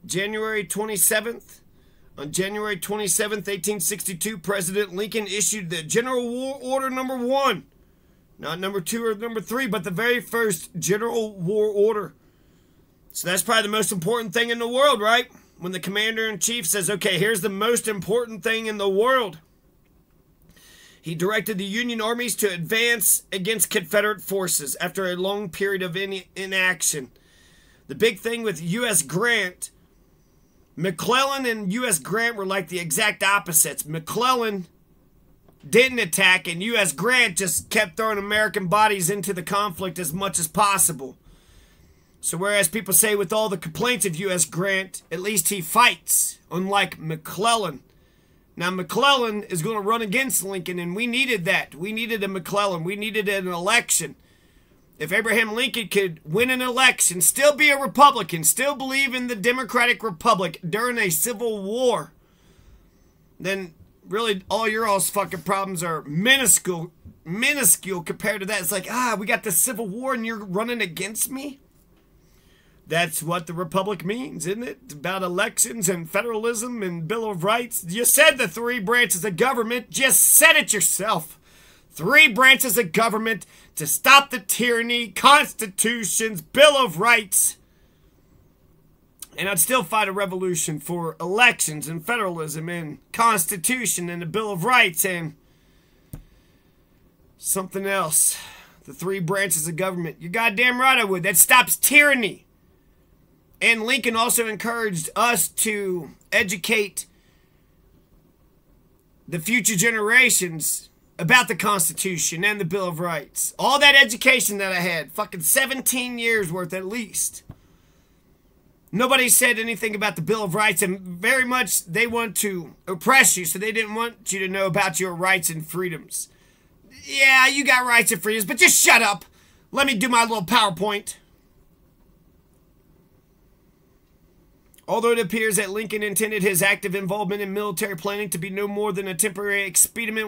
January 27th. On January 27th, 1862, President Lincoln issued the General War Order Number 1. Not number 2 or number 3, but the very first General War Order. So that's probably the most important thing in the world, right? When the Commander-in-Chief says, okay, here's the most important thing in the world. He directed the Union armies to advance against Confederate forces after a long period of inaction. The big thing with U.S. Grant, McClellan and U.S. Grant were like the exact opposites. McClellan didn't attack, and U.S. Grant just kept throwing American bodies into the conflict as much as possible. So whereas people say with all the complaints of U.S. Grant, at least he fights, unlike McClellan. Now, McClellan is going to run against Lincoln, and we needed that. We needed a McClellan. We needed an election. If Abraham Lincoln could win an election, still be a Republican, still believe in the Democratic Republic during a civil war, then really all your all's fucking problems are minuscule compared to that. It's like, we got the Civil War and you're running against me? That's what the Republic means, isn't it? It's about elections and federalism and Bill of Rights. You said the 3 branches of government. Just said it yourself. 3 branches of government to stop the tyranny, constitutions, Bill of Rights. And I'd still fight a revolution for elections and federalism and constitution and the Bill of Rights and something else. The 3 branches of government. You're goddamn right I would. That stops tyranny. And Lincoln also encouraged us to educate the future generations about the Constitution and the Bill of Rights. All that education that I had, fucking 17 years worth at least. Nobody said anything about the Bill of Rights, and very much they want to oppress you, so they didn't want you to know about your rights and freedoms. Yeah, you got rights and freedoms, but just shut up. Let me do my little PowerPoint. Although it appears that Lincoln intended his active involvement in military planning to be no more than a temporary expedient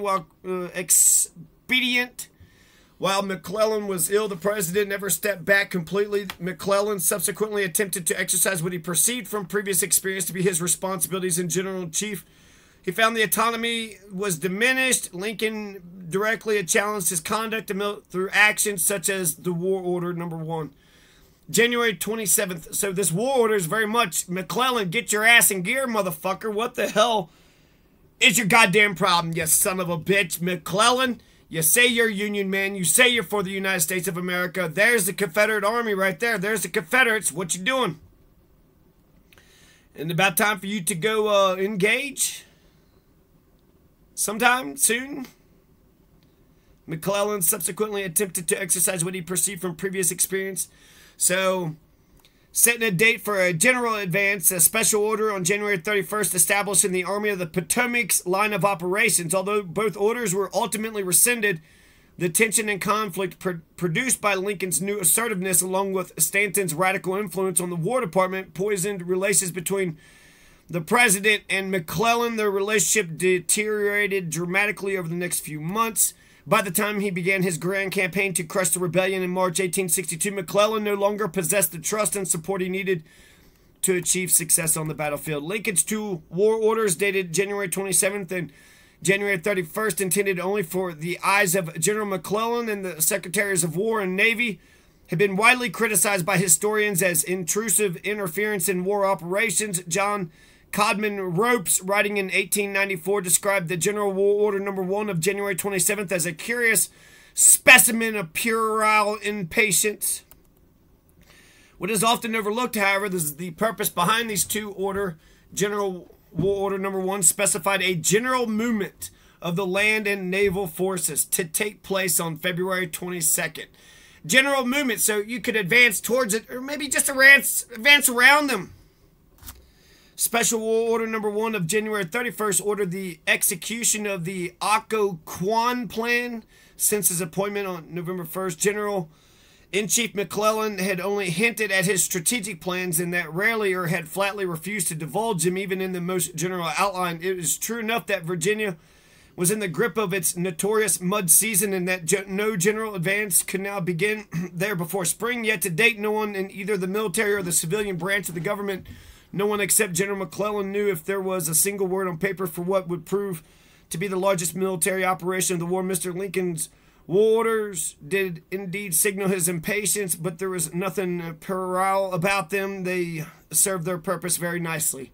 while McClellan was ill, the president never stepped back completely. McClellan subsequently attempted to exercise what he perceived from previous experience to be his responsibilities in General-in-Chief. He found the autonomy was diminished. Lincoln directly challenged his conduct through actions such as the War Order Number 1. January 27th. So this war order is very much, McClellan, get your ass in gear, motherfucker. What the hell is your goddamn problem, you son of a bitch? McClellan, you say you're a Union man. You say you're for the United States of America. There's the Confederate Army right there. There's the Confederates. What you doing? And about time for you to go engage? Sometime soon? McClellan subsequently attempted to exercise what he perceived from previous experience. So, setting a date for a general advance, a special order on January 31st establishing the Army of the Potomac's line of operations. Although both orders were ultimately rescinded, the tension and conflict produced by Lincoln's new assertiveness along with Stanton's radical influence on the War Department poisoned relations between the president and McClellan. Their relationship deteriorated dramatically over the next few months. By the time he began his grand campaign to crush the rebellion in March 1862, McClellan no longer possessed the trust and support he needed to achieve success on the battlefield. Lincoln's 2 war orders dated January 27th and January 31st, intended only for the eyes of General McClellan and the Secretaries of War and Navy, have been widely criticized by historians as intrusive interference in war operations. John Codman Ropes, writing in 1894, described the General War Order Number 1 of January 27th as a curious specimen of puerile impatience. What is often overlooked, however, is the purpose behind these 2 order. General War Order Number 1 specified a general movement of the land and naval forces to take place on February 22nd. General movement, so you could advance towards it, or maybe just advance around them. Special War Order Number 1 of January 31st ordered the execution of the Occoquan Plan. Since his appointment on November 1st, General-in-Chief McClellan had only hinted at his strategic plans and that rarely or had flatly refused to divulge them even in the most general outline. It is true enough that Virginia was in the grip of its notorious mud season and that no general advance could now begin there before spring. Yet to date, no one in either the military or the civilian branch of the government No one except General McClellan knew if there was a single word on paper for what would prove to be the largest military operation of the war. Mr. Lincoln's war orders did indeed signal his impatience, but there was nothing puerile about them. They served their purpose very nicely.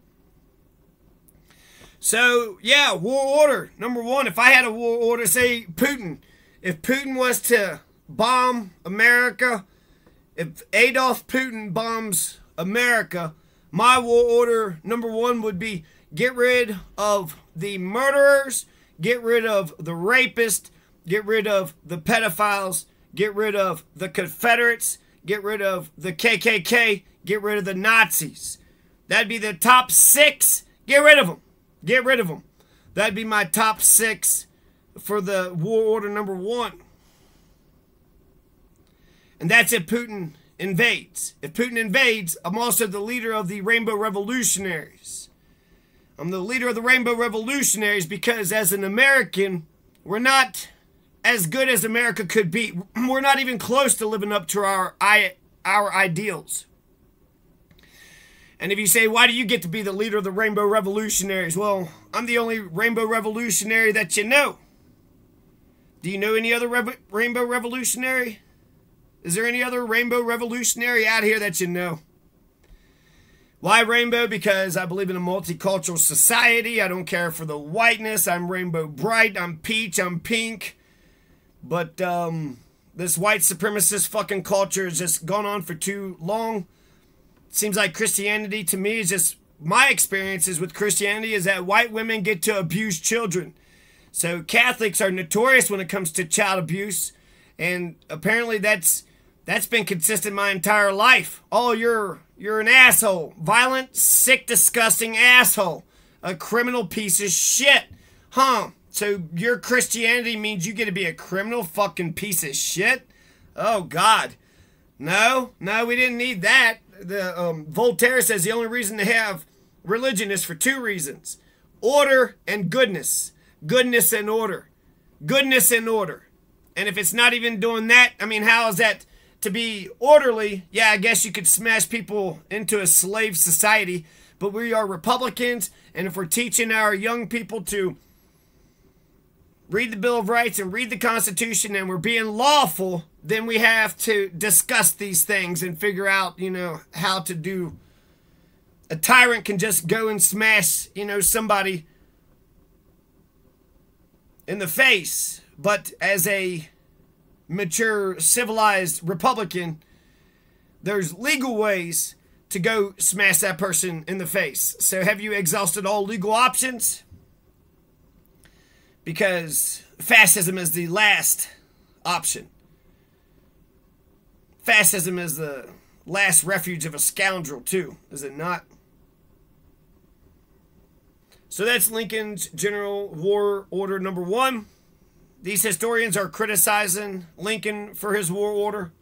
So, yeah, war order. Number one, if I had a war order, say Putin. If Putin was to bomb America, if Adolf Putin bombs America, my war order number one would be get rid of the murderers, get rid of the rapists, get rid of the pedophiles, get rid of the Confederates, get rid of the KKK, get rid of the Nazis. That'd be the top 6. Get rid of them. Get rid of them. That'd be my top 6 for the war order number one. And that's if Putin invades. If Putin invades, I'm also the leader of the Rainbow Revolutionaries. I'm the leader of the Rainbow Revolutionaries because as an American, we're not as good as America could be. We're not even close to living up to our ideals. And if you say, why do you get to be the leader of the Rainbow Revolutionaries? Well, I'm the only Rainbow Revolutionary that you know. Do you know any other Rainbow Revolutionary? Is there any other Rainbow Revolutionary out here that you know? Why rainbow? Because I believe in a multicultural society. I don't care for the whiteness. I'm rainbow bright. I'm peach. I'm pink. But this white supremacist fucking culture has just gone on for too long. Seems like Christianity to me is just, my experiences with Christianity is that white women get to abuse children. So Catholics are notorious when it comes to child abuse. And apparently that's been consistent my entire life. Oh, you're an asshole. Violent, sick, disgusting asshole. A criminal piece of shit. Huh. So your Christianity means you get to be a criminal fucking piece of shit? Oh, God. No, we didn't need that. Voltaire says the only reason to have religion is for 2 reasons. Order and goodness. Goodness and order. Goodness and order. And if it's not even doing that, I mean, how is that to be orderly? Yeah, I guess you could smash people into a slave society, but we are Republicans, and if we're teaching our young people to read the Bill of Rights and read the Constitution and we're being lawful, then we have to discuss these things and figure out, how to do. A tyrant can just go and smash, somebody in the face. But as a mature, civilized Republican, there's legal ways to go smash that person in the face. So have you exhausted all legal options? Because fascism is the last option. Fascism is the last refuge of a scoundrel, too, is it not? So that's Lincoln's General War Order number 1. These historians are criticizing Lincoln for his war order.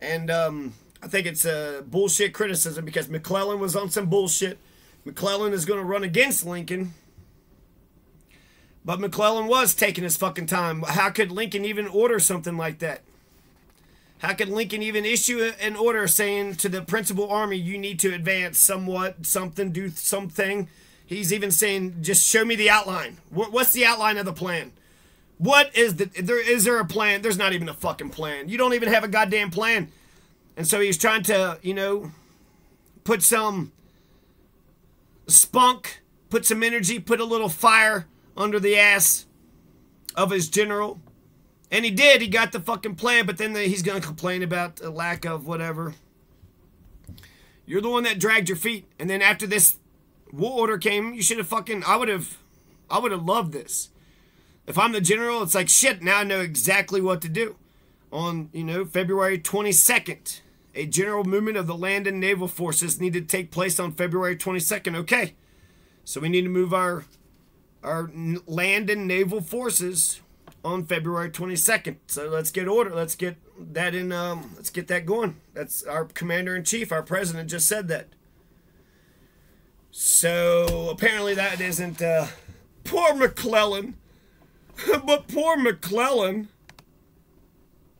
And I think it's a bullshit criticism because McClellan was on some bullshit. McClellan is going to run against Lincoln. But McClellan was taking his fucking time. How could Lincoln even order something like that? How could Lincoln even issue an order saying to the principal army, you need to advance somewhat, something, do something? He's even saying, just show me the outline. What's the outline of the plan? What is is there a plan? There's not even a fucking plan. You don't even have a goddamn plan. And so he's trying to, put some spunk, put some energy, put a little fire under the ass of his general. And he did. He got the fucking plan, but then he's going to complain about a lack of whatever. You're the one that dragged your feet. And then after this war order came, you should have fucking, I would have loved this. If I'm the general, it's like, shit, now I know exactly what to do. On, February 22nd, a general movement of the land and naval forces needed to take place on February 22nd. Okay, so we need to move our land and naval forces on February 22nd. So let's get order. Let's get that in. Let's get that going. That's our commander-in-chief. Our president just said that. So apparently that isn't poor McClellan. But poor McClellan,